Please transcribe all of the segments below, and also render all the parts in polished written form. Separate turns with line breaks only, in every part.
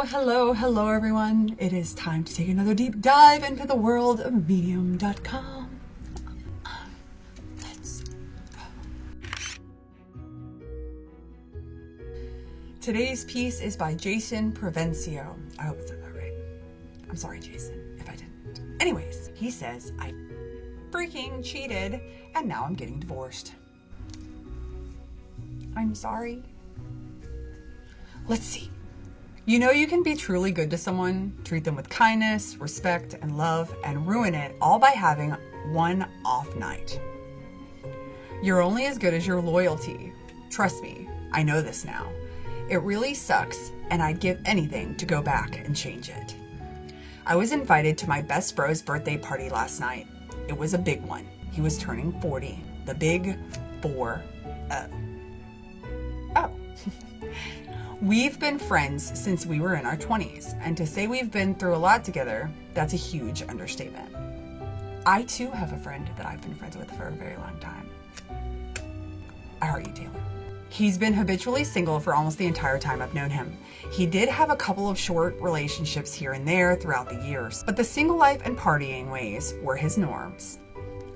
Hello everyone. It is time to take another deep dive into the world of Medium.com. Let's go. Today's piece is by Jason Provencio. I hope I said that right. I'm sorry, Jason, if I didn't. Anyways, he says, I freaking cheated and now I'm getting divorced. I'm sorry. Let's see. You know you can be truly good to someone, treat them with kindness, respect, and love, and ruin it all by having one off night. You're only as good as your loyalty. Trust me, I know this now. It really sucks, and I'd give anything to go back and change it. I was invited to my best bro's birthday party last night. It was a big one. He was turning 40. The big 4-0. Oh. We've been friends since we were in our 20s, and to say we've been through a lot together, that's a huge understatement. I too have a friend that I've been friends with for a very long time. I heart you, Taylor. He's been habitually single for almost the entire time I've known him. He did have a couple of short relationships here and there throughout the years, but the single life and partying ways were his norms.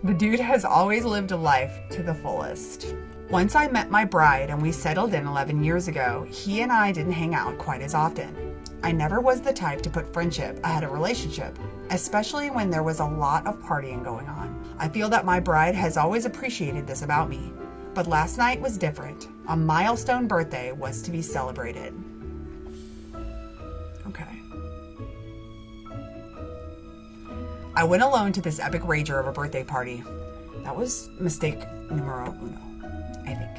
The dude has always lived a life to the fullest. Once I met my bride and we settled in 11 years ago, he and I didn't hang out quite as often. I never was the type to put friendship ahead of relationship, especially when there was a lot of partying going on. I feel that my bride has always appreciated this about me, but last night was different. A milestone birthday was to be celebrated. Okay. I went alone to this epic rager of a birthday party. That was mistake numero uno, I think.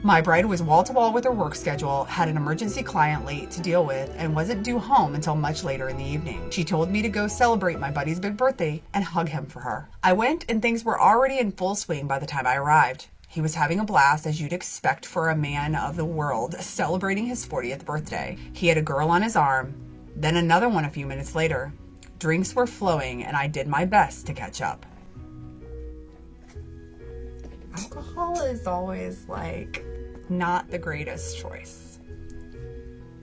My bride was wall-to-wall with her work schedule, had an emergency client late to deal with, and wasn't due home until much later in the evening. She told me to go celebrate my buddy's big birthday and hug him for her. I went and things were already in full swing by the time I arrived. He was having a blast, as you'd expect for a man of the world celebrating his 40th birthday. He had a girl on his arm, then another one a few minutes later. Drinks were flowing and I did my best to catch up. Alcohol is always like not the greatest choice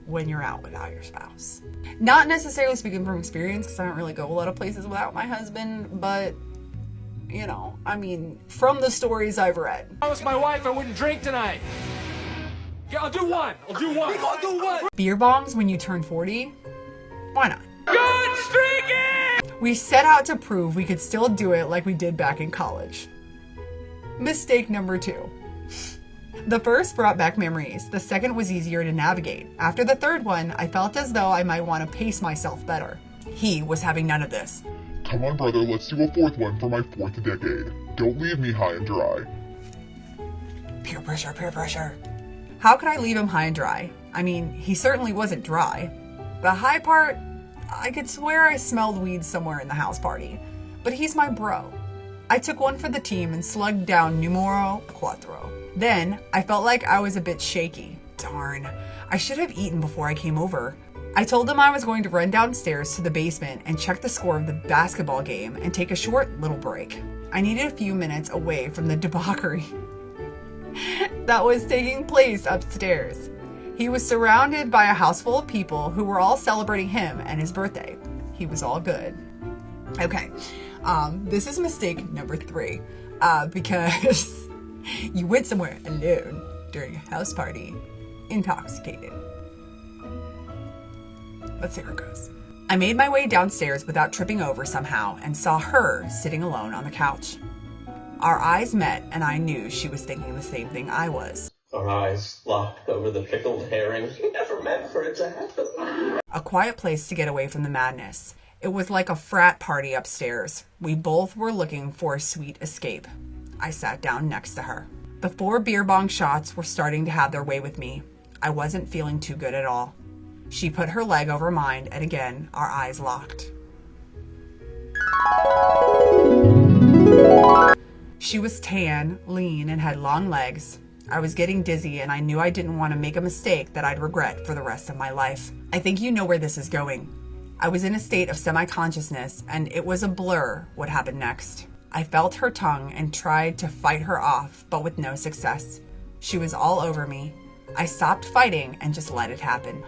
when you're out without your spouse. Not necessarily speaking from experience, because I don't really go a lot of places without my husband, but you know, I mean, from the stories I've read.
If I was my wife, I wouldn't drink tonight. Yeah, I'll do one. I'll do one.
Beer bongs when you turn 40? Why not?
Good streaking!
We set out to prove we could still do it like we did back in college. Mistake number 2. The first brought back memories. The second was easier to navigate. After the third one, I felt as though I might want to pace myself better. He was having none of this.
Come on, brother, let's do a fourth one for my 4th decade. Don't leave me high and dry.
Peer pressure, peer pressure. How could I leave him high and dry? I mean, he certainly wasn't dry. The high part, I could swear I smelled weed somewhere in the house party. But he's my bro. I took one for the team and slugged down numero 4. Then, I felt like I was a bit shaky. Darn, I should have eaten before I came over. I told him I was going to run downstairs to the basement and check the score of the basketball game and take a short little break. I needed a few minutes away from the debauchery that was taking place upstairs. He was surrounded by a house full of people who were all celebrating him and his birthday. He was all good. Okay, this is mistake number 3, because you went somewhere alone during a house party, intoxicated. Let's see where it goes. I made my way downstairs without tripping over somehow and saw her sitting alone on the couch. Our eyes met and I knew she was thinking the same thing I was.
Our eyes locked over the pickled herring. You never meant for it to happen.
A quiet place to get away from the madness. It was like a frat party upstairs. We both were looking for a sweet escape. I sat down next to her. The 4 beer bong shots were starting to have their way with me. I wasn't feeling too good at all. She put her leg over mine, and again, our eyes locked. She was tan, lean, and had long legs. I was getting dizzy, and I knew I didn't want to make a mistake that I'd regret for the rest of my life. I think you know where this is going. I was in a state of semi-consciousness, and it was a blur what happened next. I felt her tongue and tried to fight her off, but with no success. She was all over me. I stopped fighting and just let it happen.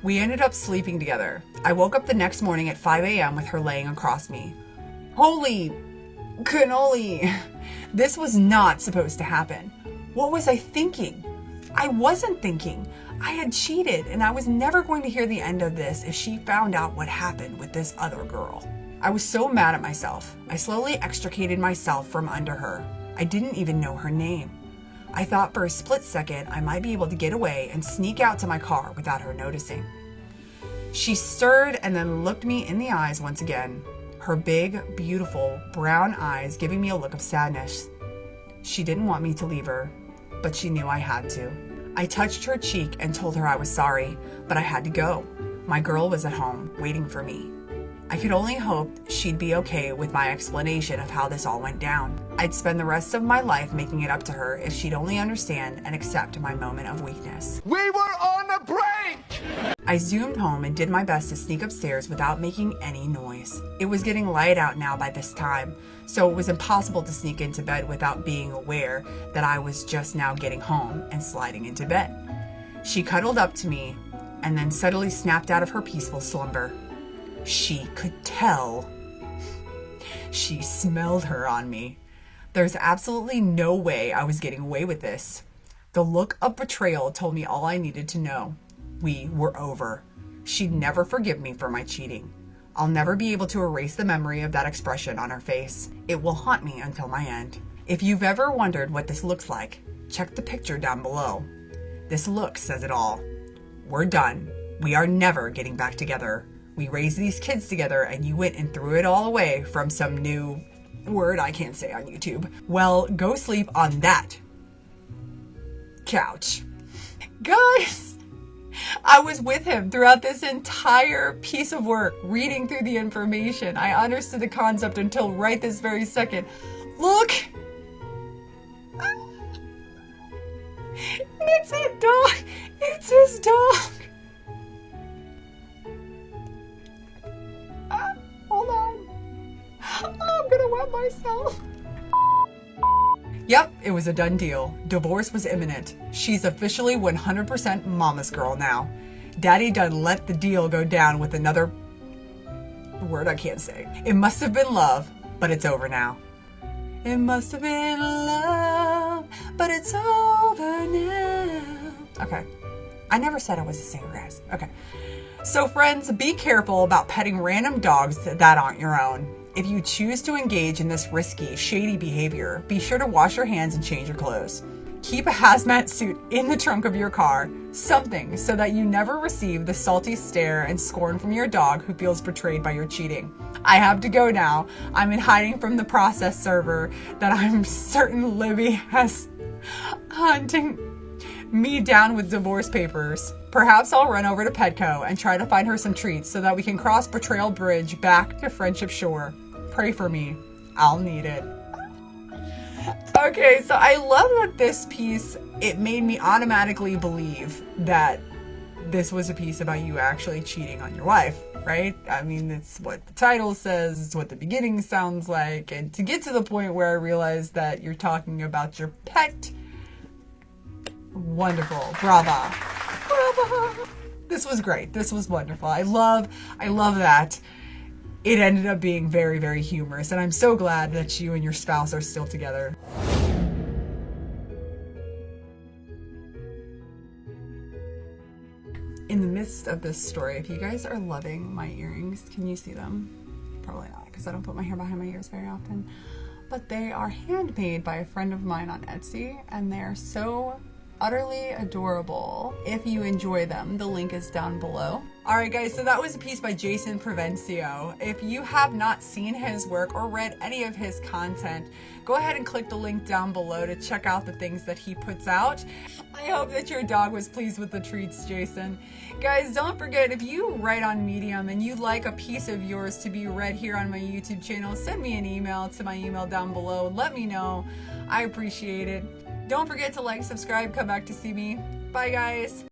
We ended up sleeping together. I woke up the next morning at 5 a.m. with her laying across me. Holy cannoli! This was not supposed to happen. What was I thinking? I wasn't thinking. I had cheated, and I was never going to hear the end of this if she found out what happened with this other girl. I was so mad at myself. I slowly extricated myself from under her. I didn't even know her name. I thought for a split second I might be able to get away and sneak out to my car without her noticing. She stirred and then looked me in the eyes once again, her big, beautiful, brown eyes giving me a look of sadness. She didn't want me to leave her, but she knew I had to. I touched her cheek and told her I was sorry, but I had to go. My girl was at home, waiting for me. I could only hope she'd be okay with my explanation of how this all went down. I'd spend the rest of my life making it up to her if she'd only understand and accept my moment of weakness.
We were on a break!
I zoomed home and did my best to sneak upstairs without making any noise. It was getting light out now by this time, so it was impossible to sneak into bed without being aware that I was just now getting home and sliding into bed. She cuddled up to me and then suddenly snapped out of her peaceful slumber. She could tell. She smelled her on me. There's absolutely no way I was getting away with this. The look of betrayal told me all I needed to know. We were over. She'd never forgive me for my cheating. I'll never be able to erase the memory of that expression on her face. It will haunt me until my end. If you've ever wondered what this looks like, check the picture down below. This look says it all. We're done. We are never getting back together. We raised these kids together and you went and threw it all away from some new word I can't say on YouTube. Well, go sleep on that couch. Guys, I was with him throughout this entire piece of work, reading through the information. I understood the concept until right this very second. Look! It's a dog! It's his dog! Hold on. Oh, I'm gonna wet myself. Yep, it was a done deal. Divorce was imminent. She's officially 100% mama's girl now. Daddy done let the deal go down with another word I can't say. It must have been love, but it's over now. It must have been love, but it's over now. Okay. I never said I was a singer, guys. Okay. So friends, be careful about petting random dogs that aren't your own. If you choose to engage in this risky, shady behavior, be sure to wash your hands and change your clothes. Keep a hazmat suit in the trunk of your car, something so that you never receive the salty stare and scorn from your dog who feels betrayed by your cheating. I have to go now. I'm in hiding from the process server that I'm certain Libby has hunting me down with divorce papers. Perhaps I'll run over to Petco and try to find her some treats so that we can cross Betrayal Bridge back to Friendship Shore. Pray for me. I'll need it. Okay, so I love that this piece, it made me automatically believe that this was a piece about you actually cheating on your wife, right? I mean, it's what the title says, it's what the beginning sounds like, and to get to the point where I realized that you're talking about your pet, wonderful. Brava. Brava. This was great. This was wonderful. I love that. It ended up being very, very humorous, and I'm so glad that you and your spouse are still together. In the midst of this story, if you guys are loving my earrings, can you see them? Probably not, because I don't put my hair behind my ears very often. But they are handmade by a friend of mine on Etsy, and they are so utterly adorable. If you enjoy them, the link is down below. Alright guys, so that was a piece by Jason Provencio. If you have not seen his work or read any of his content, go ahead and click the link down below to check out the things that he puts out. I hope that your dog was pleased with the treats, Jason. Guys, don't forget, if you write on Medium and you'd like a piece of yours to be read here on my YouTube channel, send me an email to my email down below and let me know. I appreciate it. Don't forget to like, subscribe, come back to see me. Bye guys.